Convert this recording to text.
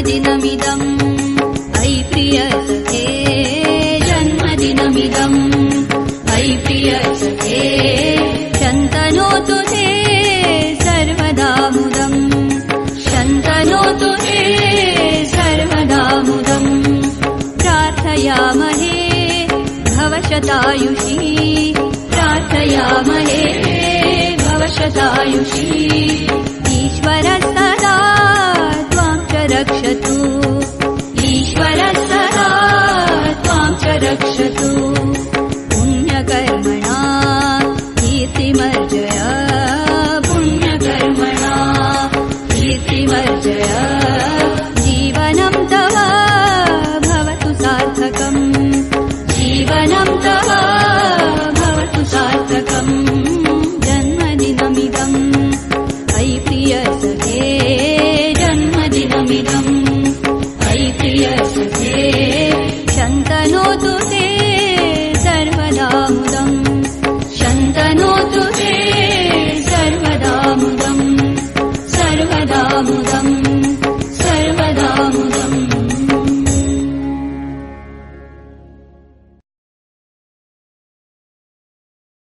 जन्मदिनमिदम् I प्रियसखे जन्मदिनमिदम् I प्रियसखे शन्तनोतु ते सर्वदा मुदम् शन्तनोतु ते सर्वदा मुदम् प्रार्थयामहे भवशतायुषी प्रार्थयामहे भवशतायुषी ईश्वरः सदा त्वां च रक्षतु ईश्वरः सदा त्वां च रक्षतु पुण्यकर्मणा कीर्तिमर्जय पुण्यकर्मणा कीर्तिमर्जय जीवनं तव भवतु सार्थकम् जीवनं तव भवतु सार्थकम् जन्मदिनमिदम् ऐ प्रियसखे जन्मदिनमिदम् ऐ प्रियसखे शन्तनोतु ते